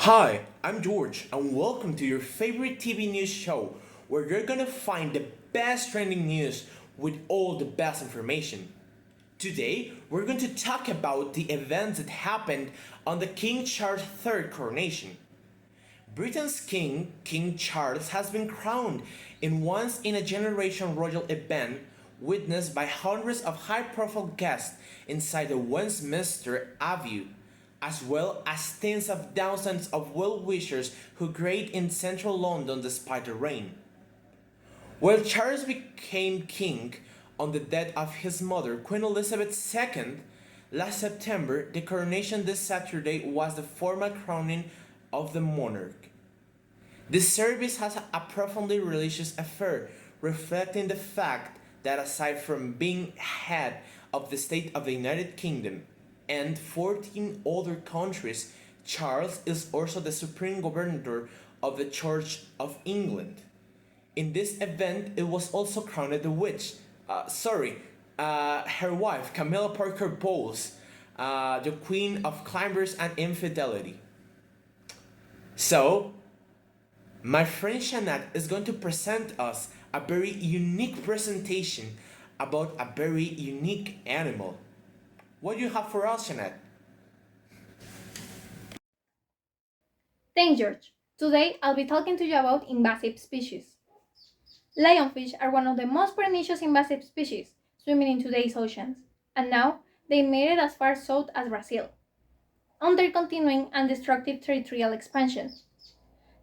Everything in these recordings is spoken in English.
Hi, I'm George, and welcome to your favorite TV news show where you're gonna find the best trending news with all the best information. Today, we're going to talk about the events that happened on the King Charles III coronation. Britain's king, King Charles, has been crowned in once in a generation royal event witnessed by hundreds of high profile guests inside the Westminster Abbey, as well as tens of thousands of well wishers who gathered in central London despite the rain. While Charles became king on the death of his mother, Queen Elizabeth II, last September, the coronation this Saturday was the formal crowning of the monarch. This service has a profoundly religious affair, reflecting the fact that aside from being head of the state of the United Kingdom and 14 other countries, Charles is also the supreme governor of the Church of England. In this event, it was also crowned the witch, her wife, Camilla Parker Bowles, the queen of climbers and infidelity. So, my friend Shanat is going to present us a very unique presentation about a very unique animal. What do you have for us, Shanat? Thanks, George. Today I'll be talking to you about invasive species. Lionfish are one of the most pernicious invasive species swimming in today's oceans, and now they made it as far south as Brazil, on their continuing and destructive territorial expansion.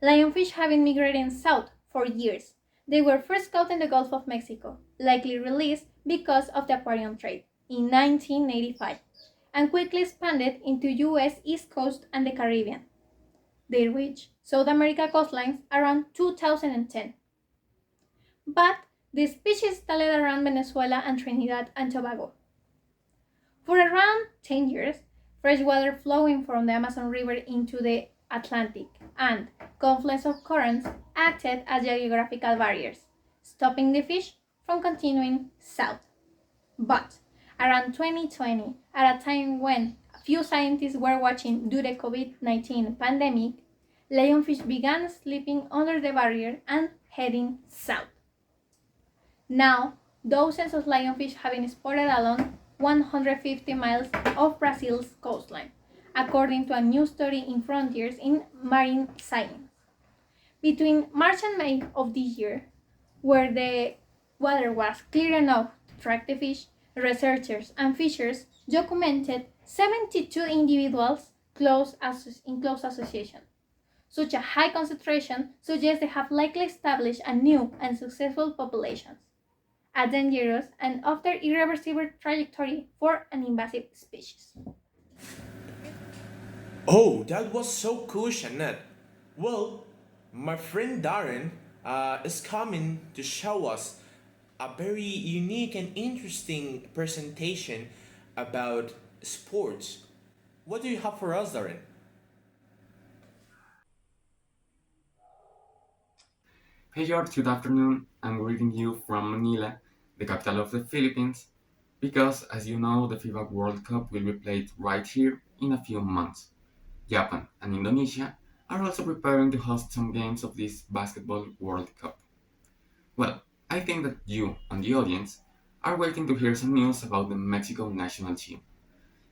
Lionfish have been migrating south for years. They were first caught in the Gulf of Mexico, likely released because of the aquarium trade, in 1985, and quickly expanded into US East Coast and the Caribbean. They reached South America coastlines around 2010, but the species settled around Venezuela and Trinidad and Tobago. For around 10 years, fresh water flowing from the Amazon River into the Atlantic and confluence of currents acted as geographical barriers, stopping the fish from continuing south. But around 2020, at a time when a few scientists were watching due to the COVID-19 pandemic, lionfish began slipping under the barrier and heading south. Now, dozens of lionfish have been spotted along 150 miles of Brazil's coastline, according to a new study in Frontiers in Marine Science. Between March and May of this year, where the water was clear enough to track the fish, researchers and fishers documented 72 individuals in close association. Such a high concentration suggests they have likely established a new and successful population, a dangerous and often irreversible trajectory for an invasive species. Oh, that was so cool, Shanat. Well, my friend Darren is coming to show us a very unique and interesting presentation about sports. What do you have for us, Darren? Hey George, good afternoon. I'm greeting you from Manila, the capital of the Philippines, because as you know, the FIBA World Cup will be played right here in a few months. Japan and Indonesia are also preparing to host some games of this Basketball World Cup. Well, I think that you and the audience are waiting to hear some news about the Mexico national team.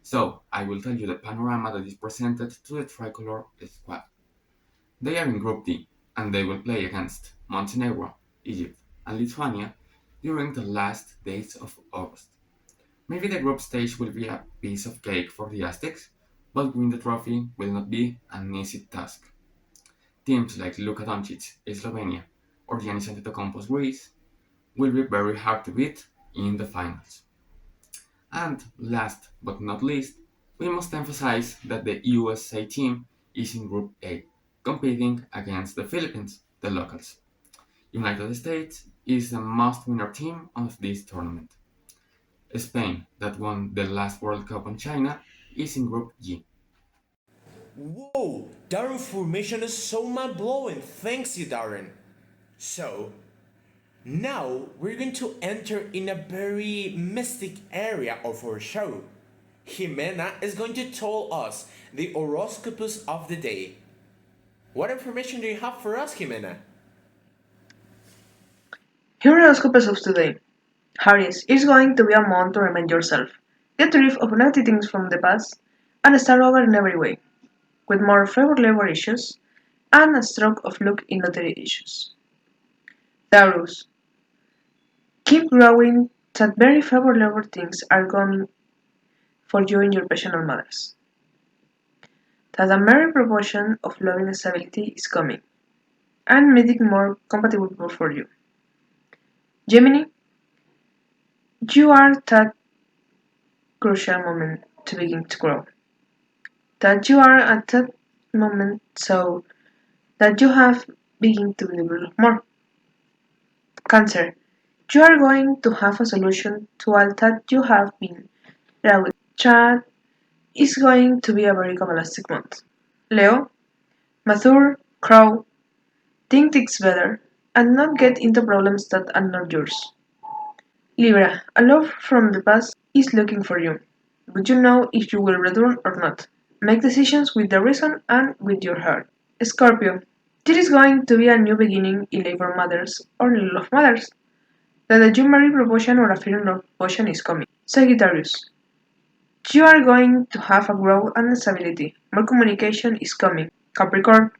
So, I will tell you the panorama that is presented to the tricolor squad. They are in Group D, and they will play against Montenegro, Egypt, and Lithuania during the last days of August. Maybe the group stage will be a piece of cake for the Aztecs, but winning the trophy will not be an easy task. Teams like Luka Doncic, Slovenia, or Giannis Antetokounmpo's Greece will be very hard to beat in the finals. And last but not least, we must emphasize that the USA team is in Group A, competing against the Philippines, the locals. United States is the most winner team of this tournament. Spain, that won the last World Cup on China, is in Group G. Whoa, that information is so mind blowing. Thanks you, Darren. So, now we're going to enter in a very mystic area of our show. Jimena is going to tell us the horoscopes of the day. What information do you have for us, Jimena? Here are the episodes today. Harris is going to be a month to remind yourself. Get rid of naughty things from the past and start over in every way, with more favorable issues and a stroke of luck in lottery issues. Taurus, keep growing that very favorable things are coming for you in your passionate matters. That a merry proportion of loving stability is coming and making more compatible people for you. Gemini, you are that crucial moment to begin to grow. That you are at that moment so that you have begin to develop more. Cancer, you are going to have a solution to all that you have been with. That is going to be a very cabalistic month. Leo, mature, crow, think things better, and not get into problems that are not yours. Libra, a love from the past is looking for you, but you know if you will return or not. Make decisions with the reason and with your heart. Scorpio, there is going to be a new beginning in labor matters or in love matters. That a you marry promotion or a feeling of promotion is coming. Sagittarius, you are going to have a growth and stability. More communication is coming. Capricorn,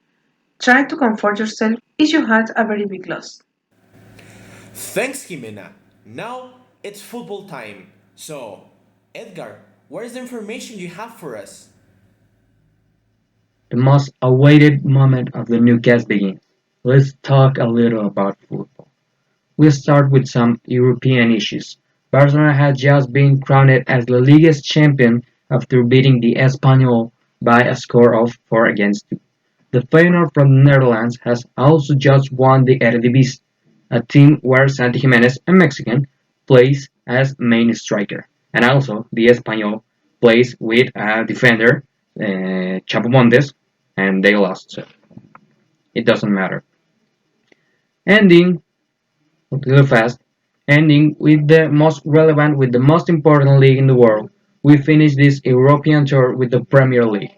try to comfort yourself if you had a very big loss. Thanks, Jimena. Now it's football time. So, Edgar, what is the information you have for us? The most awaited moment of the new cast begins. Let's talk a little about football. We'll start with some European issues. Barcelona has just been crowned as La Liga's champion after beating the Espanyol by a score of 4 against 2. The Feyenoord from the Netherlands has also just won the Eredivisie, a team where Santi Jimenez, a Mexican, plays as main striker. And also, the Espanyol plays with a defender, Chapo Montes, and they lost, so it doesn't matter. Ending, real fast, ending with the most relevant, with the most important league in the world, we finish this European tour with the Premier League.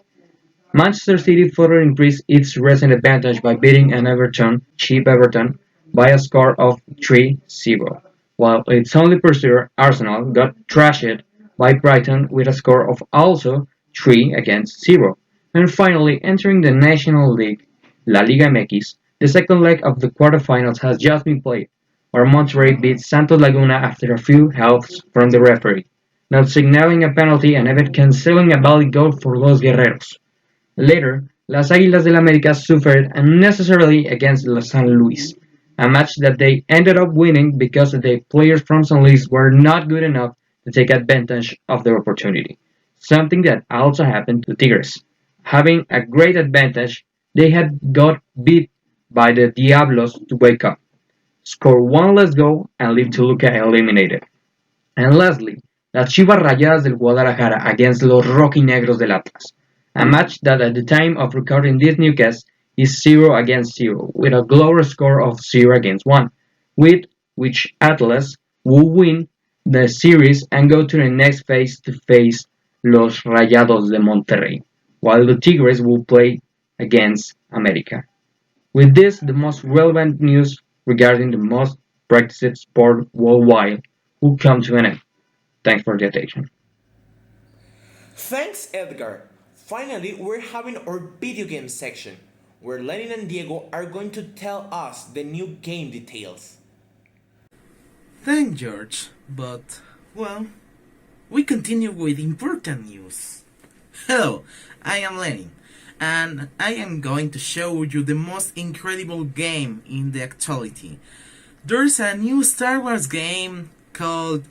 Manchester City further increased its recent advantage by beating an Everton, cheap Everton, by a score of 3-0, while its only pursuer, Arsenal, got thrashed by Brighton with a score of also 3 against 0. And finally, entering the National League, La Liga MX, the second leg of the quarterfinals has just been played, where Monterrey beat Santos Laguna after a few helps from the referee, not signaling a penalty and even canceling a valid goal for Los Guerreros. Later, Las Águilas del América suffered unnecessarily against San Luis, a match that they ended up winning because the players from San Luis were not good enough to take advantage of the opportunity, something that also happened to Tigres. Having a great advantage, they had got beat by the Diablos to wake up, score one less goal, and leave Toluca eliminated. And lastly, las Chivas Rayadas del Guadalajara against los Rojinegros del Atlas, a match that at the time of recording this newscast is 0 against 0, with a lower score of 0 against 1, with which Atlas will win the series and go to the next phase to face Los Rayados de Monterrey, while the Tigres will play against America. With this, the most relevant news regarding the most practiced sport worldwide will come to an end. Thanks for the attention. Thanks, Edgar. Finally, we're having our video game section, where Lenin and Diego are going to tell us the new game details. Thanks, George, but, well, we continue with important news. Hello, I am Lenin, and I am going to show you the most incredible game in the actuality. There's a new Star Wars game called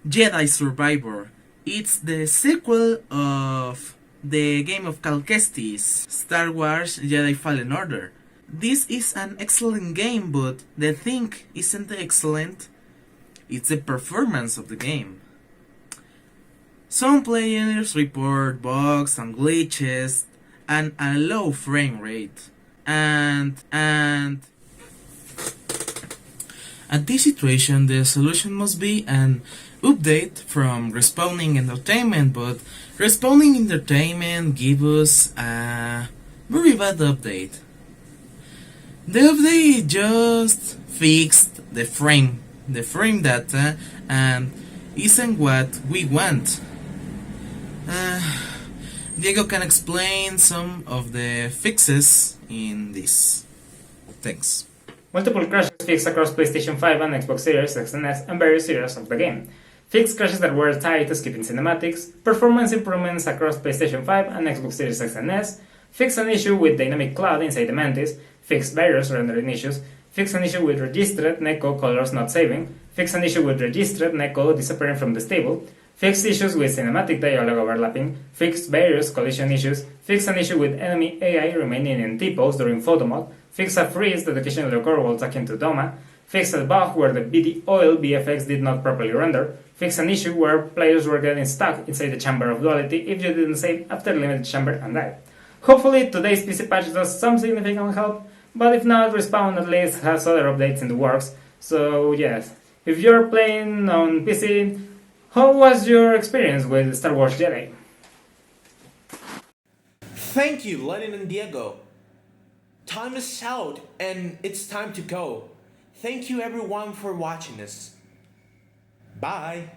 Jedi Survivor. It's the sequel of the game of Cal Kestis, Star Wars Jedi Fallen Order. This is an excellent game, but the thing isn't excellent, it's the performance of the game. Some players report bugs and glitches and a low frame rate. And at this situation, the solution must be an update from Respawning Entertainment, but Respawning Entertainment give us a very bad update. The update just fixed the frame data, and isn't what we want. Uh, Diego can explain some of the fixes in this. Thanks. Multiple crashes fixed across PlayStation 5 and Xbox Series X and S and various series of the game. Fixed crashes that were tied to skipping cinematics, performance improvements across PlayStation 5 and Xbox Series X and S, fixed an issue with dynamic cloud inside the Mantis, fixed various rendering issues, fixed an issue with registered Neko colors not saving, fixed an issue with registered Neko disappearing from the stable, fixed issues with cinematic dialogue overlapping, fixed various collision issues, fixed an issue with enemy AI remaining in T-pose during photo mode, fixed a freeze that occasionally occurred while talking to Doma, fixed a bug where the BD oil VFX did not properly render, fixed an issue where players were getting stuck inside the chamber of duality if you didn't save after leaving the chamber and died. Hopefully today's PC patch does some significant help, but if not, Respawn at least has other updates in the works, so yes. If you're playing on PC, how was your experience with Star Wars Jedi? Thank you, Lennon and Diego. Time is out and it's time to go. Thank you everyone for watching us. Bye.